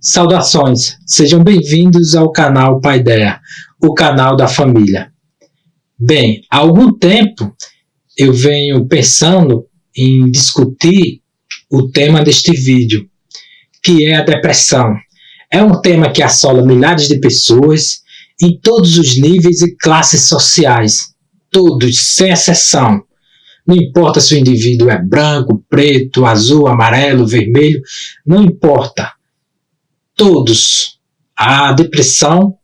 Saudações, sejam bem-vindos ao canal Paideia, o canal da família. Bem, há algum tempo eu venho pensando em discutir o tema deste vídeo, que é a depressão. É um tema que assola milhares de pessoas em todos os níveis e classes sociais, todos, sem exceção. Não importa se o indivíduo é branco, preto, azul, amarelo, vermelho, não importa. Todos. A depressão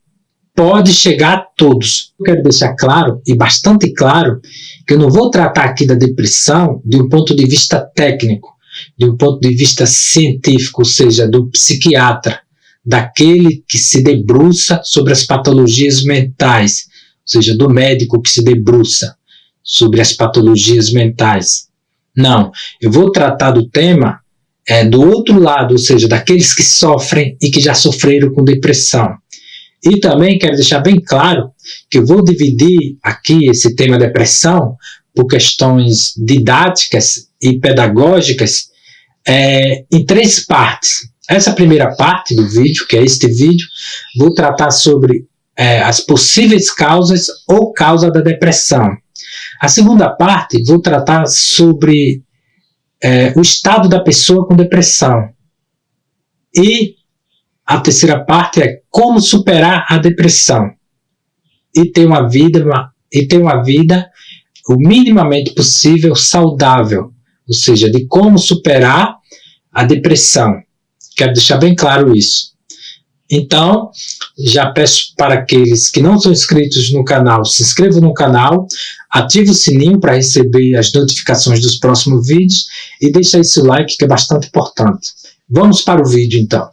pode chegar a todos. Eu quero deixar claro, e bastante claro, que eu não vou tratar aqui da depressão de um ponto de vista técnico, de um ponto de vista científico, ou seja, do psiquiatra, daquele que se debruça sobre as patologias mentais, ou seja, do médico que se debruça sobre as patologias mentais. Não, eu vou tratar do tema do outro lado, ou seja, daqueles que sofrem e que já sofreram com depressão. E também quero deixar bem claro que eu vou dividir aqui esse tema depressão por questões didáticas e pedagógicas em 3 partes. Essa primeira parte do vídeo, que é este vídeo, vou tratar sobre as possíveis causas ou causa da depressão. A segunda parte, vou tratar sobre o estado da pessoa com depressão. E a terceira parte é como superar a depressão e ter uma vida o minimamente possível saudável, ou seja, de como superar a depressão. Quero deixar bem claro isso. Então, já peço para aqueles que não são inscritos no canal, se inscrevam no canal, ative o sininho para receber as notificações dos próximos vídeos e deixe aí seu like, que é bastante importante. Vamos para o vídeo, então.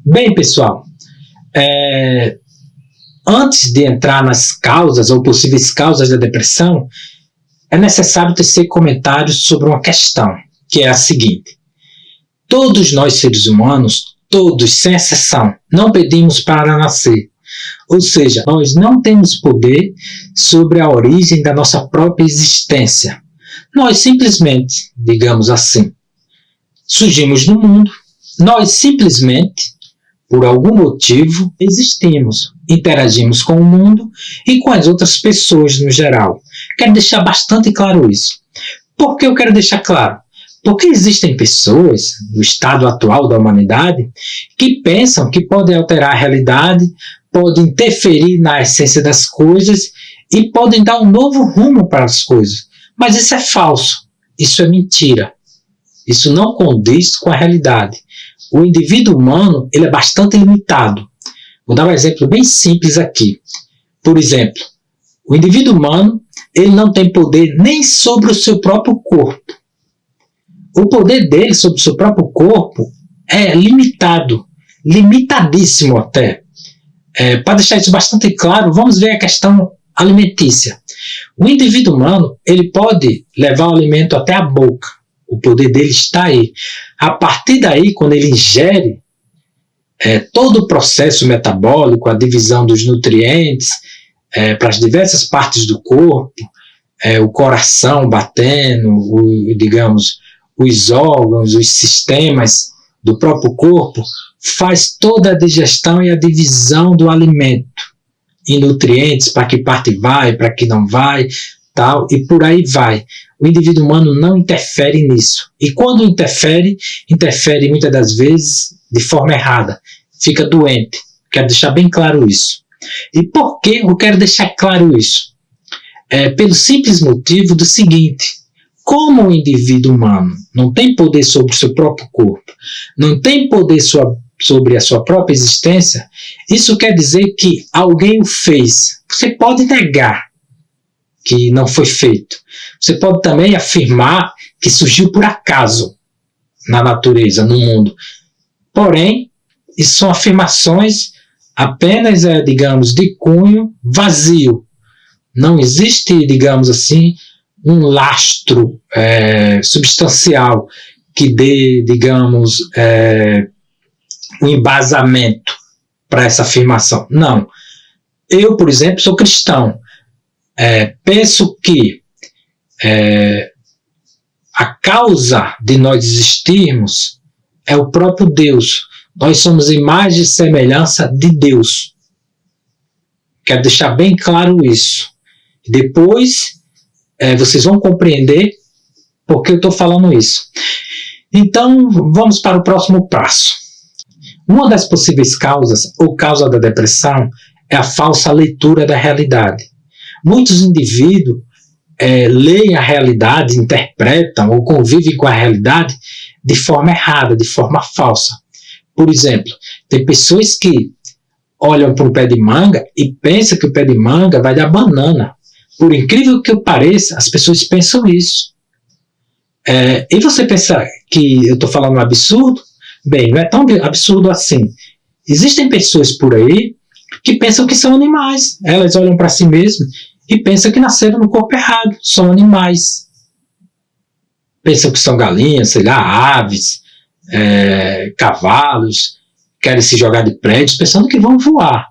Bem, pessoal, antes de entrar nas causas ou possíveis causas da depressão, é necessário tecer comentários sobre uma questão, que é a seguinte: todos nós seres humanos, todos sem exceção, não pedimos para nascer. Ou seja, nós não temos poder sobre a origem da nossa própria existência. Nós simplesmente, digamos assim, surgimos no mundo, nós simplesmente, por algum motivo, existimos, interagimos com o mundo e com as outras pessoas no geral. Quero deixar bastante claro isso. Por que eu quero deixar claro? Porque existem pessoas, no estado atual da humanidade, que pensam que podem alterar a realidade, podem interferir na essência das coisas e podem dar um novo rumo para as coisas. Mas isso é falso, isso é mentira. Isso não condiz com a realidade. O indivíduo humano ele é bastante limitado. Vou dar um exemplo bem simples aqui. Por exemplo, o indivíduo humano ele não tem poder nem sobre o seu próprio corpo. O poder dele sobre o seu próprio corpo é limitado, limitadíssimo até. Para deixar isso bastante claro, vamos ver a questão alimentícia. O indivíduo humano ele pode levar o alimento até a boca. O poder dele está aí. A partir daí, quando ele ingere todo o processo metabólico, a divisão dos nutrientes para as diversas partes do corpo, o coração batendo, digamos, os órgãos, os sistemas do próprio corpo, faz toda a digestão e a divisão do alimento em nutrientes, para que parte vai, para que não vai, tal, e por aí vai. O indivíduo humano não interfere nisso. E quando interfere muitas das vezes de forma errada. Fica doente. Quero deixar bem claro isso. E por que eu quero deixar claro isso? Pelo simples motivo do seguinte: como o indivíduo humano não tem poder sobre o seu próprio corpo, não tem poder sobre a sua própria existência, isso quer dizer que alguém o fez. Você pode negar que não foi feito. Você pode também afirmar que surgiu por acaso na natureza, no mundo. Porém, isso são afirmações apenas, digamos, de cunho vazio. Não existe, digamos assim, um lastro substancial que dê, digamos, um embasamento para essa afirmação. Não. Eu, por exemplo, sou cristão. Penso que a causa de nós existirmos é o próprio Deus. Nós somos imagem e semelhança de Deus. Quero deixar bem claro isso. Depois, vocês vão compreender por que eu estou falando isso. Então, vamos para o próximo passo. Uma das possíveis causas, ou causa da depressão, é a falsa leitura da realidade. Muitos indivíduos leem a realidade, interpretam ou convivem com a realidade de forma errada, de forma falsa. Por exemplo, tem pessoas que olham para um pé de manga e pensam que o pé de manga vai dar banana. Por incrível que pareça, as pessoas pensam isso. E você pensa que eu estou falando um absurdo? Bem, não é tão absurdo assim. Existem pessoas por aí que pensam que são animais. Elas olham para si mesmas e pensam que nasceram no corpo errado. São animais. Pensam que são galinhas, sei lá, aves, cavalos, querem se jogar de prédios pensando que vão voar.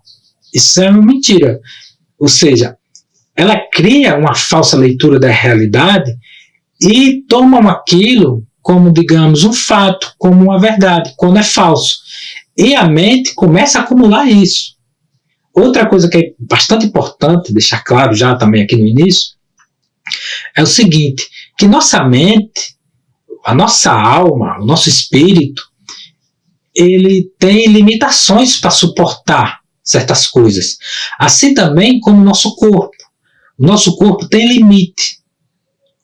Isso é uma mentira. Ou seja, ela cria uma falsa leitura da realidade e tomam aquilo como, digamos, um fato, como uma verdade, quando é falso. E a mente começa a acumular isso. Outra coisa que é bastante importante, deixar claro já também aqui no início, é o seguinte, que nossa mente, a nossa alma, o nosso espírito, ele tem limitações para suportar certas coisas. Assim também como o nosso corpo. O nosso corpo tem limite.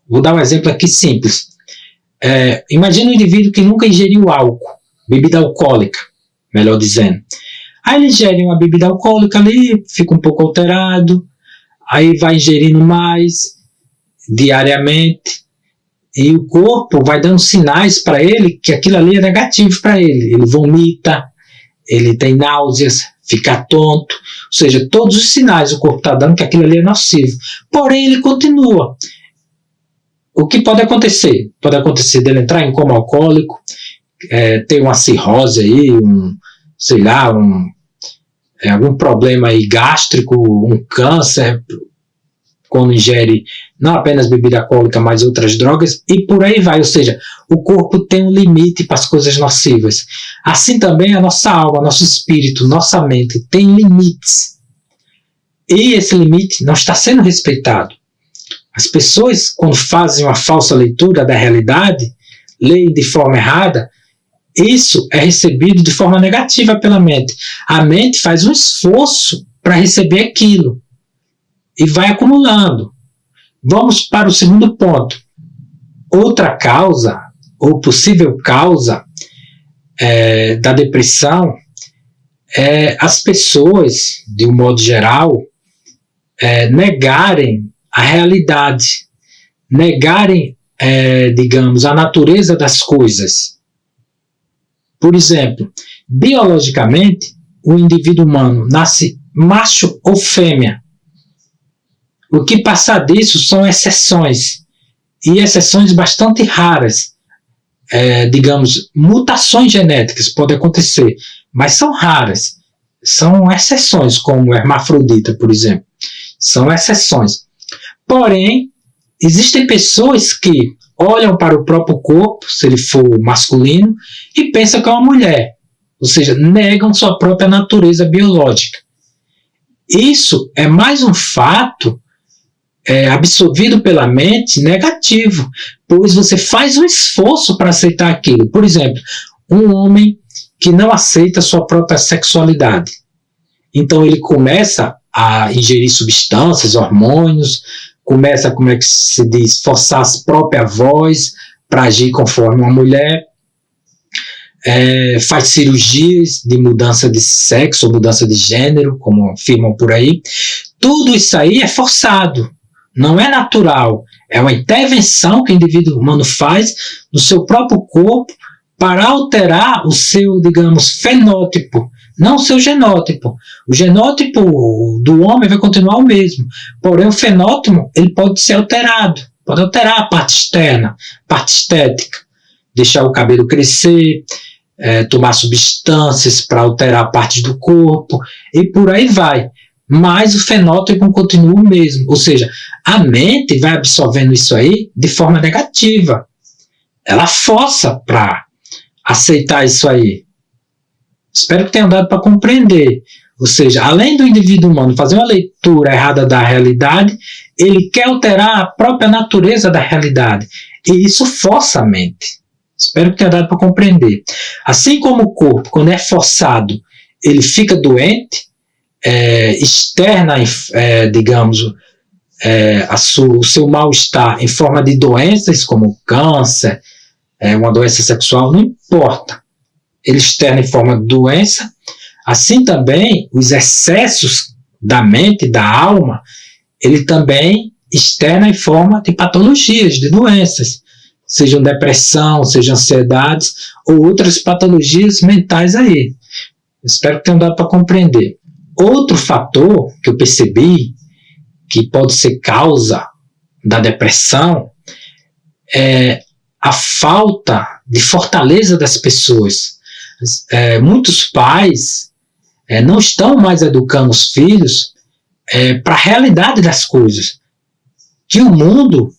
Vou dar um exemplo aqui simples. Imagina um indivíduo que nunca ingeriu álcool, bebida alcoólica, melhor dizendo. Aí ele ingere uma bebida alcoólica ali, fica um pouco alterado, aí vai ingerindo mais diariamente, e o corpo vai dando sinais para ele que aquilo ali é negativo para ele. Ele vomita, ele tem náuseas, fica tonto, ou seja, todos os sinais o corpo está dando que aquilo ali é nocivo. Porém, ele continua. O que pode acontecer? Pode acontecer dele entrar em coma alcoólico, ter uma cirrose aí, algum problema aí gástrico, um câncer, quando ingere não apenas bebida alcoólica, mas outras drogas, e por aí vai. Ou seja, o corpo tem um limite para as coisas nocivas. Assim também a nossa alma, nosso espírito, nossa mente tem limites. E esse limite não está sendo respeitado. As pessoas, quando fazem uma falsa leitura da realidade, leem de forma errada, isso é recebido de forma negativa pela mente. A mente faz um esforço para receber aquilo e vai acumulando. Vamos para o segundo ponto. Outra causa, ou possível causa da depressão, é as pessoas, de um modo geral, negarem a realidade, negarem, digamos, a natureza das coisas. Por exemplo, biologicamente, o indivíduo humano nasce macho ou fêmea. O que passa disso são exceções, e exceções bastante raras. Digamos, mutações genéticas podem acontecer, mas são raras. São exceções, como o hermafrodita, por exemplo. São exceções. Porém, existem pessoas que olham para o próprio corpo, se ele for masculino, e pensam que é uma mulher. Ou seja, negam sua própria natureza biológica. Isso é mais um fato absorvido pela mente negativo, pois você faz um esforço para aceitar aquilo. Por exemplo, um homem que não aceita sua própria sexualidade. Então ele começa a ingerir substâncias, hormônios, começa, como é que se diz, forçar a própria voz para agir conforme uma mulher, faz cirurgias de mudança de sexo ou mudança de gênero, como afirmam por aí. Tudo isso aí é forçado, não é natural. É uma intervenção que o indivíduo humano faz no seu próprio corpo para alterar o seu, digamos, fenótipo, não o seu genótipo. O genótipo do homem vai continuar o mesmo, porém o fenótipo ele pode ser alterado, pode alterar a parte externa, parte estética, deixar o cabelo crescer, tomar substâncias para alterar partes do corpo e por aí vai. Mas o fenótipo continua o mesmo, ou seja, a mente vai absorvendo isso aí de forma negativa. Ela força para aceitar isso aí. Espero que tenha dado para compreender. Ou seja, além do indivíduo humano fazer uma leitura errada da realidade, ele quer alterar a própria natureza da realidade. E isso força a mente. Espero que tenha dado para compreender. Assim como o corpo, quando é forçado, ele fica doente, externa, digamos, o seu mal-estar em forma de doenças como câncer, uma doença sexual, não importa. Ele externa em forma de doença. Assim também, os excessos da mente, da alma, ele também externa em forma de patologias, de doenças, sejam depressão, sejam ansiedades ou outras patologias mentais aí. Espero que tenham dado para compreender. Outro fator que eu percebi que pode ser causa da depressão é a falta de fortaleza das pessoas. Muitos pais não estão mais educando os filhos para a realidade das coisas. Que o mundo,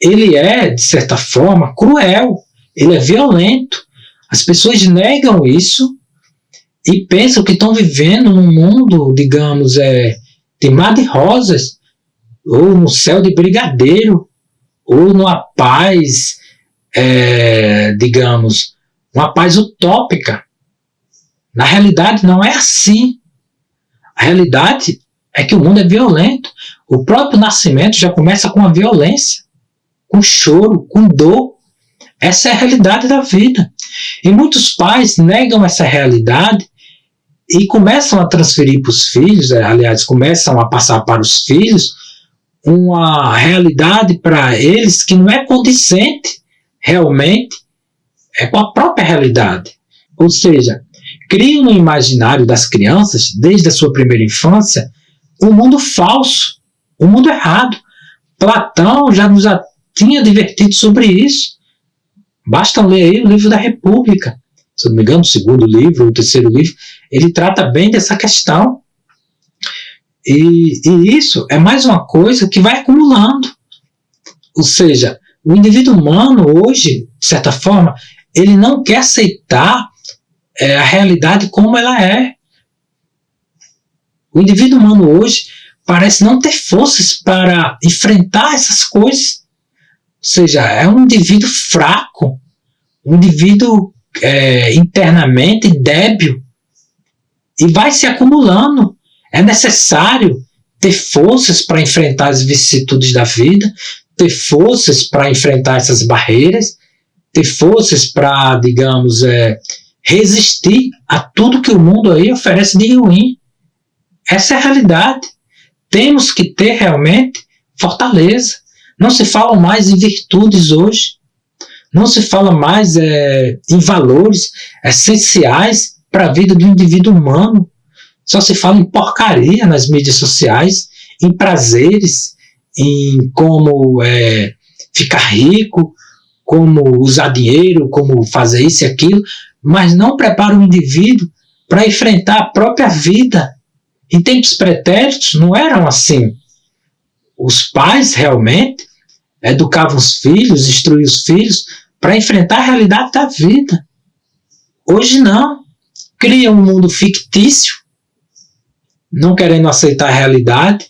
ele é, de certa forma, cruel, ele é violento. As pessoas negam isso e pensam que estão vivendo num mundo, digamos, de mar de rosas, ou no céu de brigadeiro, ou numa paz, digamos, uma paz utópica. Na realidade, não é assim. A realidade é que o mundo é violento. O próprio nascimento já começa com a violência, com choro, com dor. Essa é a realidade da vida. E muitos pais negam essa realidade e começam a transferir para os filhos, aliás, começam a passar para os filhos uma realidade para eles que não é condizente realmente com a própria realidade. Ou seja, criam no imaginário das crianças, desde a sua primeira infância, um mundo falso, um mundo errado. Platão já nos tinha advertido sobre isso. Basta ler aí o livro da República. Se não me engano, o segundo livro ou o terceiro livro, ele trata bem dessa questão. E isso é mais uma coisa que vai acumulando. Ou seja, o indivíduo humano hoje, de certa forma, ele não quer aceitar a realidade como ela é. O indivíduo humano hoje parece não ter forças para enfrentar essas coisas. Ou seja, é um indivíduo fraco, um indivíduo internamente débil, e vai se acumulando. É necessário ter forças para enfrentar as vicissitudes da vida, ter forças para enfrentar essas barreiras, ter forças para, digamos, resistir a tudo que o mundo aí oferece de ruim. Essa é a realidade. Temos que ter realmente fortaleza. Não se fala mais em virtudes hoje. Não se fala mais em valores essenciais para a vida do indivíduo humano. Só se fala em porcaria nas mídias sociais, em prazeres, em como ficar rico, como usar dinheiro, como fazer isso e aquilo, mas não prepara o indivíduo para enfrentar a própria vida. Em tempos pretéritos não eram assim. Os pais realmente educavam os filhos, instruíam os filhos para enfrentar a realidade da vida. Hoje não. Criam um mundo fictício, não querendo aceitar a realidade,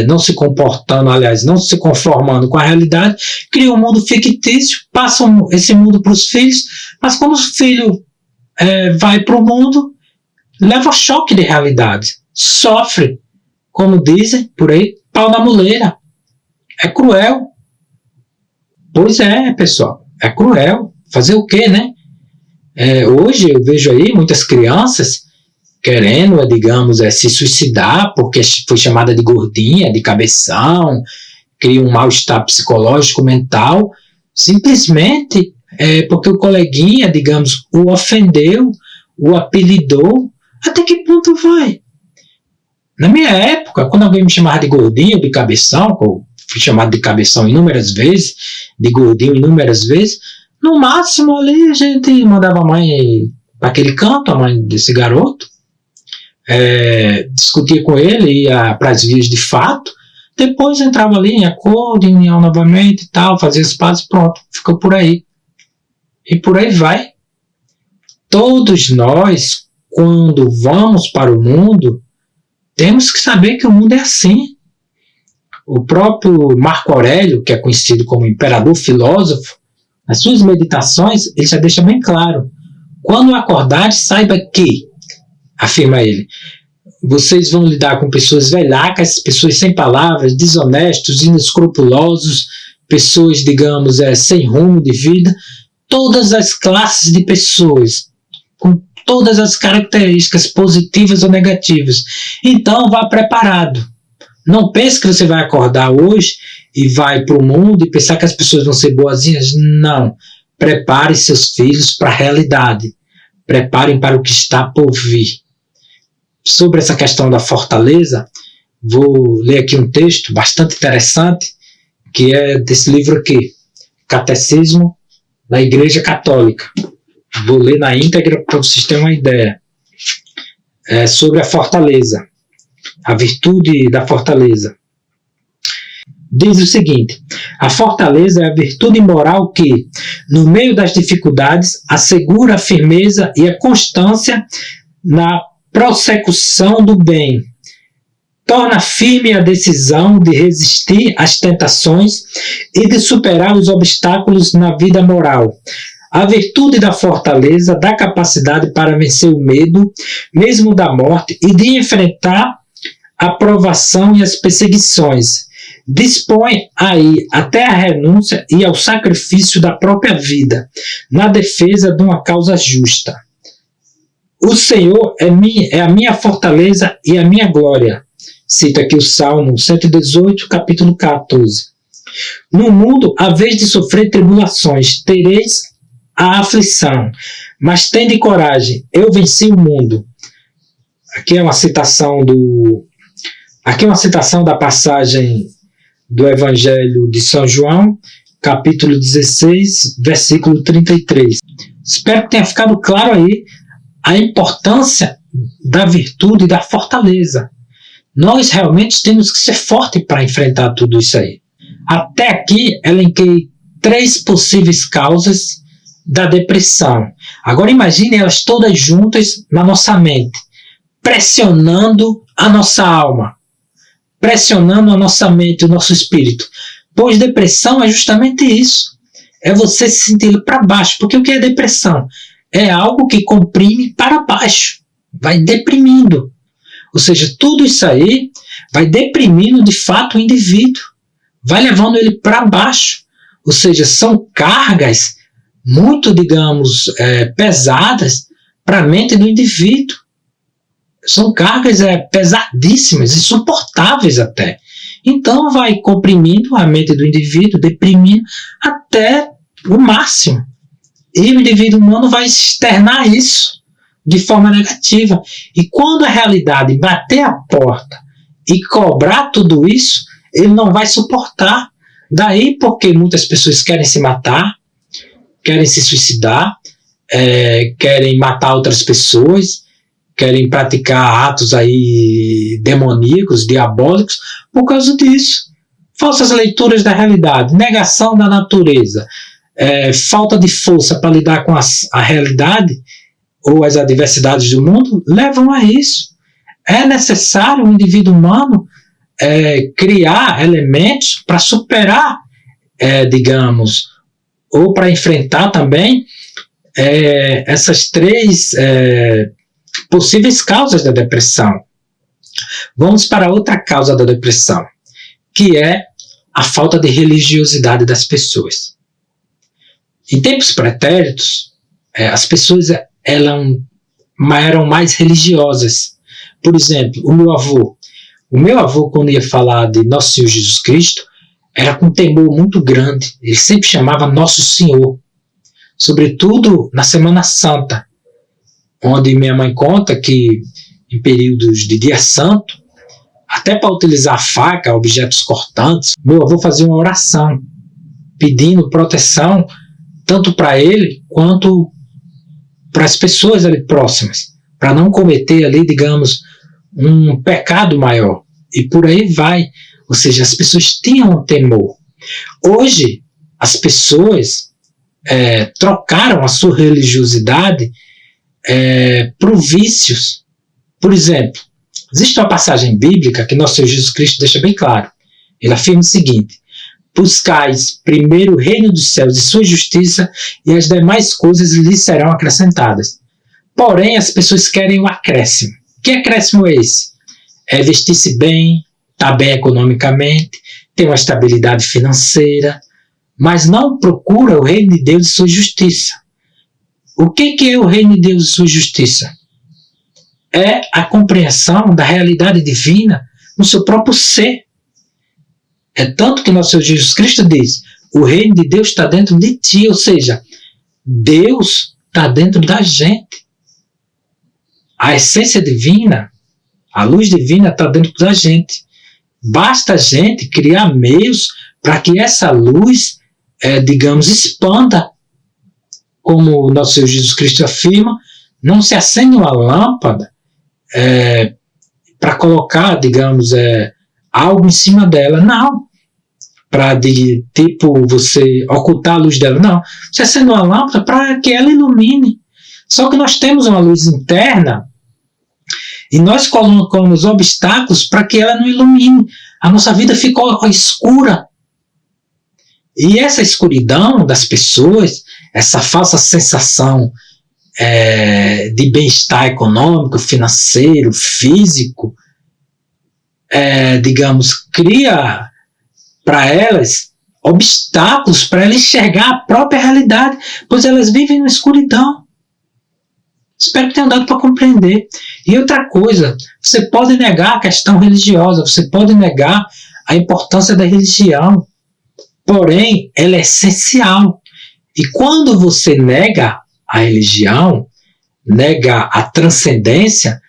não se comportando, aliás, não se conformando com a realidade, criam um mundo fictício, passam esse mundo para os filhos, mas quando o filho vai para o mundo, leva choque de realidade, sofre, como dizem por aí, pau na muleira. É cruel. Pois é, pessoal, é cruel. Fazer o quê, né? Hoje eu vejo aí muitas crianças querendo, digamos, se suicidar porque foi chamada de gordinha, de cabeção, cria um mal-estar psicológico, mental, simplesmente porque o coleguinha, digamos, o ofendeu, o apelidou. Até que ponto vai? Na minha época, quando alguém me chamava de gordinho, de cabeção, eu fui chamado de cabeção inúmeras vezes, de gordinho inúmeras vezes, No máximo ali a gente mandava a mãe para aquele canto, a mãe desse garoto, discutia com ele, ia para as vias de fato, depois entrava ali em acordo, em união novamente e tal, fazia as pazes, pronto, ficou por aí. E por aí vai. Todos nós, quando vamos para o mundo, temos que saber que o mundo é assim. O próprio Marco Aurélio, que é conhecido como imperador filósofo, nas suas meditações, ele já deixa bem claro. Quando acordares, saiba que, afirma ele, vocês vão lidar com pessoas velhacas, pessoas sem palavras, desonestos, inescrupulosos, pessoas, digamos, sem rumo de vida, todas as classes de pessoas, com todas as características positivas ou negativas. Então, vá preparado. Não pense que você vai acordar hoje e vai para o mundo e pensar que as pessoas vão ser boazinhas. Não. Prepare seus filhos para a realidade. Preparem para o que está por vir. Sobre essa questão da fortaleza, vou ler aqui um texto bastante interessante, que é desse livro aqui, Catecismo da Igreja Católica. Vou ler na íntegra para vocês terem uma ideia. Sobre a fortaleza, a virtude da fortaleza. Diz o seguinte: a fortaleza é a virtude moral que, no meio das dificuldades, assegura a firmeza e a constância na prossecução do bem. Torna firme a decisão de resistir às tentações e de superar os obstáculos na vida moral. A virtude da fortaleza dá capacidade para vencer o medo, mesmo da morte, e de enfrentar a provação e as perseguições. Dispõe aí até a renúncia e ao sacrifício da própria vida, na defesa de uma causa justa. O Senhor é a minha fortaleza e a minha glória. Cita aqui o Salmo 118, capítulo 14. No mundo, à vez de sofrer tribulações, tereis a aflição, mas tende coragem, eu venci o mundo. Aqui é uma citação da passagem do Evangelho de São João, capítulo 16, versículo 33. Espero que tenha ficado claro aí a importância da virtude e da fortaleza. Nós realmente temos que ser fortes para enfrentar tudo isso aí. Até aqui, elenquei 3 possíveis causas da depressão. Agora imagine elas todas juntas na nossa mente, pressionando a nossa alma, pressionando a nossa mente, o nosso espírito. Pois depressão é justamente isso. É você se sentir para baixo. Porque o que é depressão? É algo que comprime para baixo. Vai deprimindo. Ou seja, tudo isso aí vai deprimindo de fato o indivíduo. Vai levando ele para baixo. Ou seja, são cargas muito, digamos, pesadas para a mente do indivíduo. São cargas pesadíssimas, insuportáveis até. Então vai comprimindo a mente do indivíduo, deprimindo até o máximo. E o indivíduo humano vai externar isso de forma negativa. E quando a realidade bater a porta e cobrar tudo isso, ele não vai suportar. Daí porque muitas pessoas querem se matar, querem se suicidar, querem matar outras pessoas, querem praticar atos aí demoníacos, diabólicos, por causa disso. Falsas leituras da realidade, negação da natureza, falta de força para lidar com a realidade ou as adversidades do mundo, levam a isso. É necessário o indivíduo humano criar elementos para superar, digamos, ou para enfrentar também essas 3 possíveis causas da depressão. Vamos para outra causa da depressão, que é a falta de religiosidade das pessoas. Em tempos pretéritos, as pessoas eram mais religiosas. Por exemplo, o meu avô, quando ia falar de Nosso Senhor Jesus Cristo, era com temor muito grande. Ele sempre chamava Nosso Senhor, sobretudo na Semana Santa, onde minha mãe conta que em períodos de dia santo, até para utilizar faca, objetos cortantes, meu avô fazia uma oração pedindo proteção tanto para ele quanto para as pessoas ali próximas, para não cometer ali, digamos, um pecado maior. E por aí vai. Ou seja, as pessoas tinham um temor. Hoje, as pessoas trocaram a sua religiosidade por vícios. Por exemplo, existe uma passagem bíblica que nosso Senhor Jesus Cristo deixa bem claro. Ele afirma o seguinte: buscais primeiro o reino dos céus e sua justiça, e as demais coisas lhes serão acrescentadas. Porém, as pessoas querem o acréscimo. Que acréscimo é esse? É vestir-se bem, estar bem economicamente, ter uma estabilidade financeira, mas não procura o reino de Deus e sua justiça. O que é o reino de Deus e sua justiça? É a compreensão da realidade divina no seu próprio ser. É tanto que nosso Senhor Jesus Cristo diz: o reino de Deus está dentro de ti, ou seja, Deus está dentro da gente. A essência divina, a luz divina está dentro da gente. Basta a gente criar meios para que essa luz, digamos, expanda. Como o nosso Senhor Jesus Cristo afirma, não se acende uma lâmpada para colocar, digamos, algo em cima dela. Não. Para, você ocultar a luz dela. Não. Você acende uma lâmpada para que ela ilumine. Só que nós temos uma luz interna e nós colocamos obstáculos para que ela não ilumine. A nossa vida ficou escura. E essa escuridão das pessoas, essa falsa sensação de bem-estar econômico, financeiro, físico, digamos, cria para elas obstáculos para elas enxergar a própria realidade, pois elas vivem na escuridão. Espero que tenham dado para compreender. E outra coisa, você pode negar a questão religiosa, você pode negar a importância da religião, porém, ela é essencial. E quando você nega a religião, nega a transcendência,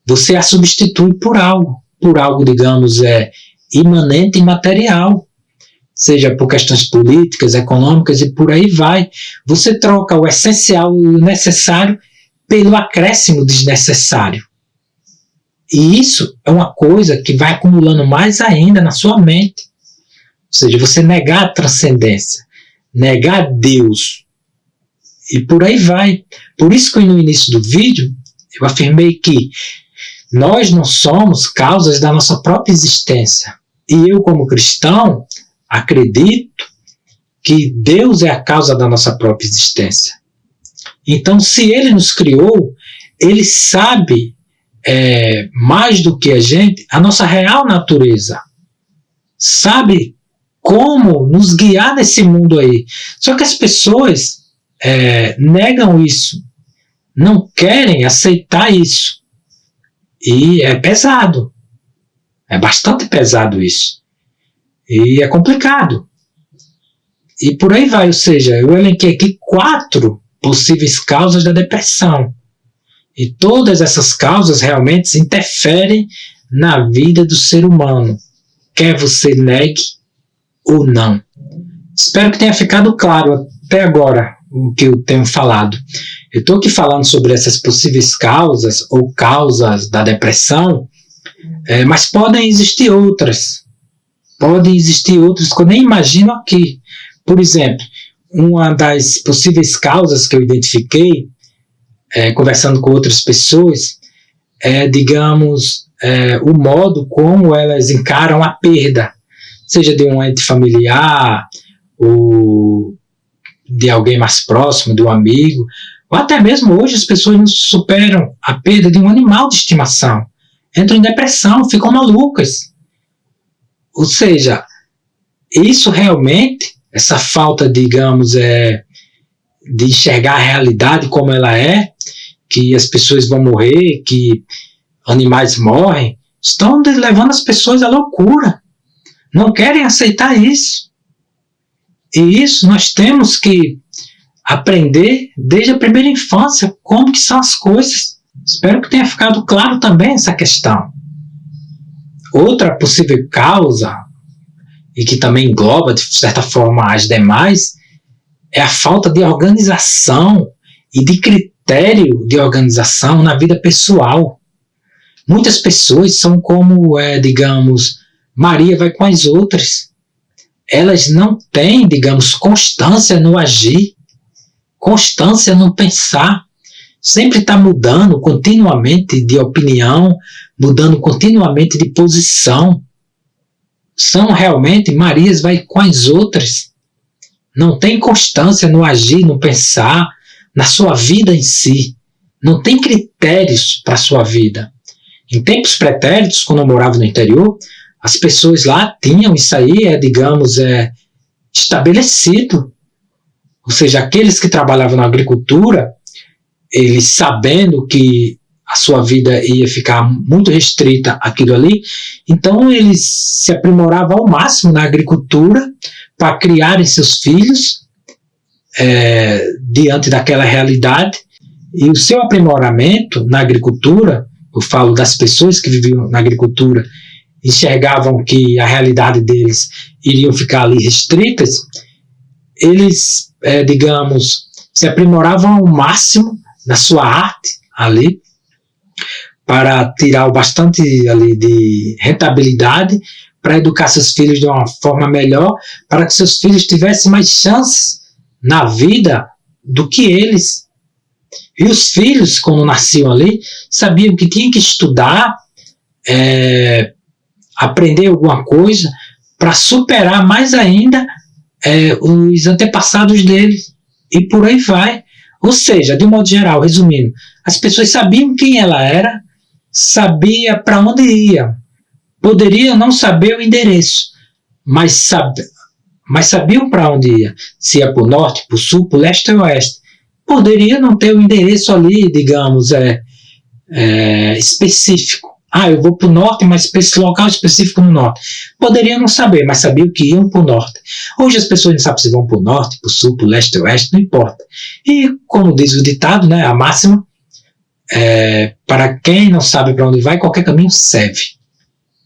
você a substitui por algo, digamos, imanente e material, seja por questões políticas, econômicas e por aí vai. Você troca o essencial e o necessário pelo acréscimo desnecessário. E isso é uma coisa que vai acumulando mais ainda na sua mente. Ou seja, você negar a transcendência, negar Deus, e por aí vai. Por isso que no início do vídeo eu afirmei que nós não somos causas da nossa própria existência. E eu, como cristão, acredito que Deus é a causa da nossa própria existência. Então, se Ele nos criou, Ele sabe mais do que a gente, a nossa real natureza. Sabe como nos guiar nesse mundo aí. Só que as pessoas negam isso, não querem aceitar isso. E é pesado. É bastante pesado isso. E é complicado. E por aí vai, ou seja, eu elenquei aqui 4 possíveis causas da depressão. E todas essas causas realmente interferem na vida do ser humano, quer você negue ou não. Espero que tenha ficado claro até agora o que eu tenho falado. Eu estou aqui falando sobre essas possíveis causas ou causas da depressão, mas podem existir outras. Podem existir outras que eu nem imagino aqui. Por exemplo, uma das possíveis causas que eu identifiquei, conversando com outras pessoas, digamos, o modo como elas encaram a perda, seja de um ente familiar, ou de alguém mais próximo, de um amigo, ou até mesmo hoje as pessoas não superam a perda de um animal de estimação. Entram em depressão, ficam malucas. Ou seja, isso realmente, essa falta, digamos, de enxergar a realidade como ela é, que as pessoas vão morrer, que animais morrem, estão levando as pessoas à loucura. Não querem aceitar isso. E isso nós temos que aprender desde a primeira infância como que são as coisas. Espero que tenha ficado claro também essa questão. Outra possível causa, e que também engloba de certa forma as demais, é a falta de organização e de critério de organização na vida pessoal. Muitas pessoas são como, digamos, Maria vai com as outras. Elas não têm, digamos, constância no agir, constância no pensar. Sempre está mudando continuamente de opinião, mudando continuamente de posição. São realmente, Marias vai com as outras. Não tem constância no agir, no pensar, na sua vida em si. Não tem critérios para a sua vida. Em tempos pretéritos, quando eu morava no interior, as pessoas lá tinham isso aí, digamos, estabelecido. Ou seja, aqueles que trabalhavam na agricultura, eles sabendo que a sua vida ia ficar muito restrita àquilo ali, então eles se aprimoravam ao máximo na agricultura para criarem seus filhos diante daquela realidade. E o seu aprimoramento na agricultura, eu falo das pessoas que viviam na agricultura, enxergavam que a realidade deles iriam ficar ali restritas, eles, digamos, se aprimoravam ao máximo na sua arte ali, para tirar o bastante ali de rentabilidade, para educar seus filhos de uma forma melhor, para que seus filhos tivessem mais chances na vida do que eles. E os filhos, quando nasciam ali, sabiam que tinham que estudar, aprender alguma coisa, para superar mais ainda os antepassados deles. E por aí vai. Ou seja, de um modo geral, resumindo, as pessoas sabiam quem ela era, sabia para onde ia. Poderia não saber o endereço, mas sabiam para onde ia. Se ia para o norte, para o sul, para o leste ou oeste. Poderia não ter o endereço ali, digamos, específico. Eu vou para o norte, mas para esse local específico no norte. Poderia não saber, mas sabiam que iam para o norte. Hoje as pessoas não sabem se vão para o norte, para o sul, para o leste ou oeste, não importa. E, como diz o ditado, né, a máxima, para quem não sabe para onde vai, qualquer caminho serve.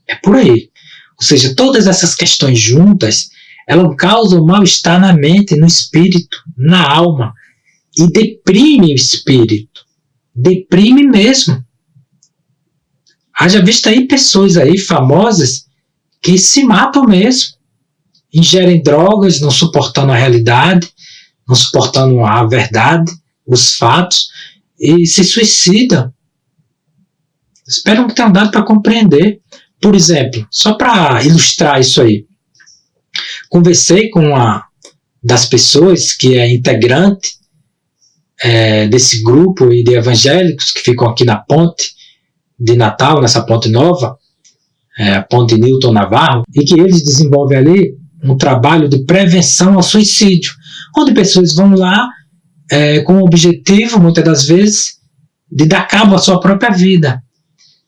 É por aí. Ou seja, todas essas questões juntas, elas causam mal-estar na mente, no espírito, na alma. E deprime o espírito. Deprime mesmo. Haja visto aí pessoas aí famosas que se matam mesmo. Ingerem drogas, não suportando a realidade, não suportando a verdade, os fatos, e se suicidam. Espero que tenham dado para compreender. Por exemplo, só para ilustrar isso aí, conversei com uma das pessoas que é integrante desse grupo de evangélicos que ficam aqui na ponte de Natal, nessa ponte nova, a ponte Newton Navarro, e que eles desenvolvem ali um trabalho de prevenção ao suicídio, onde pessoas vão lá com o objetivo, muitas das vezes, de dar cabo à sua própria vida.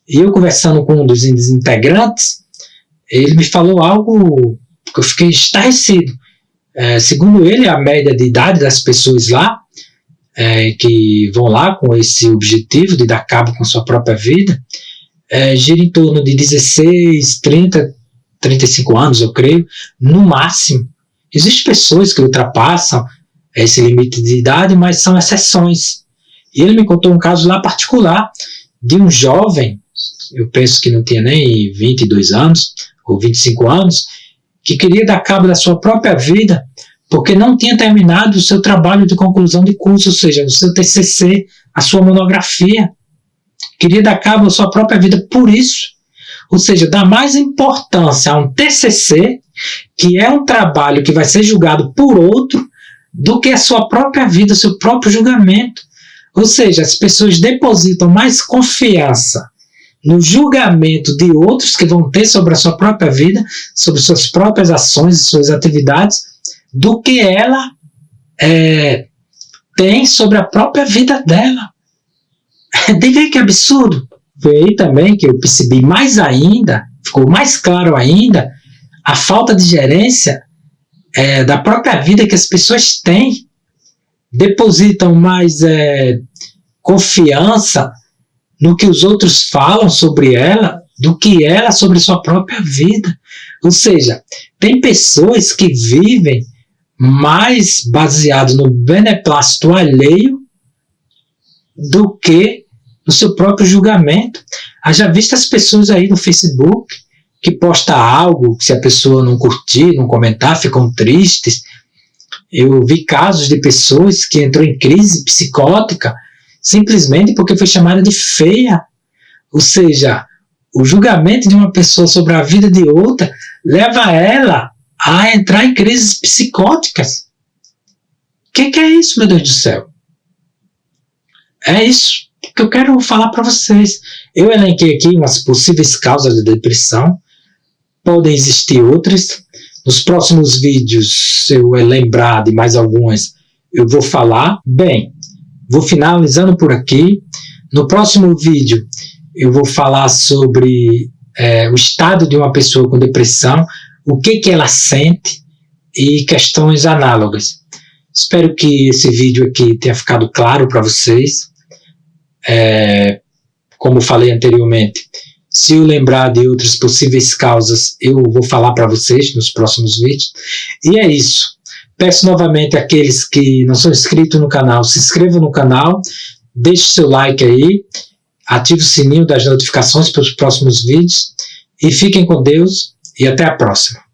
E eu, conversando com um dos integrantes, ele me falou algo que eu fiquei estarrecido. Segundo ele, a média de idade das pessoas lá, que vão lá com esse objetivo de dar cabo com sua própria vida, gira em torno de 16, 30, 35 anos, eu creio, no máximo. Existem pessoas que ultrapassam esse limite de idade, mas são exceções. E ele me contou um caso lá particular de um jovem, eu penso que não tinha nem 22 anos, ou 25 anos, que queria dar cabo da sua própria vida, porque não tinha terminado o seu trabalho de conclusão de curso, ou seja, o seu TCC, a sua monografia. Queria dar cabo à sua própria vida por isso. Ou seja, dá mais importância a um TCC, que é um trabalho que vai ser julgado por outro, do que a sua própria vida, o seu próprio julgamento. Ou seja, as pessoas depositam mais confiança no julgamento de outros que vão ter sobre a sua própria vida, sobre suas próprias ações e suas atividades, do que ela tem sobre a própria vida dela. Diga aí que absurdo. Foi aí também que eu percebi mais ainda, ficou mais claro ainda, a falta de gerência da própria vida que as pessoas têm. Depositam mais confiança no que os outros falam sobre ela do que ela sobre sua própria vida. Ou seja, tem pessoas que vivem mais baseado no beneplácito alheio do que no seu próprio julgamento. Haja visto as pessoas aí no Facebook que posta algo, que se a pessoa não curtir, não comentar, ficam tristes. Eu vi casos de pessoas que entrou em crise psicótica simplesmente porque foi chamada de feia. Ou seja, o julgamento de uma pessoa sobre a vida de outra leva ela a entrar em crises psicóticas. O que é isso, meu Deus do céu? É isso que eu quero falar para vocês. Eu elenquei aqui umas possíveis causas de depressão. Podem existir outras. Nos próximos vídeos, se eu lembrar de mais algumas, eu vou falar. Bem, vou finalizando por aqui. No próximo vídeo, eu vou falar sobre o estado de uma pessoa com depressão, o que ela sente e questões análogas. Espero que esse vídeo aqui tenha ficado claro para vocês. Como falei anteriormente, se eu lembrar de outras possíveis causas, eu vou falar para vocês nos próximos vídeos. E é isso. Peço novamente àqueles que não são inscritos no canal, se inscrevam no canal, deixe seu like aí, ative o sininho das notificações para os próximos vídeos e fiquem com Deus e até a próxima.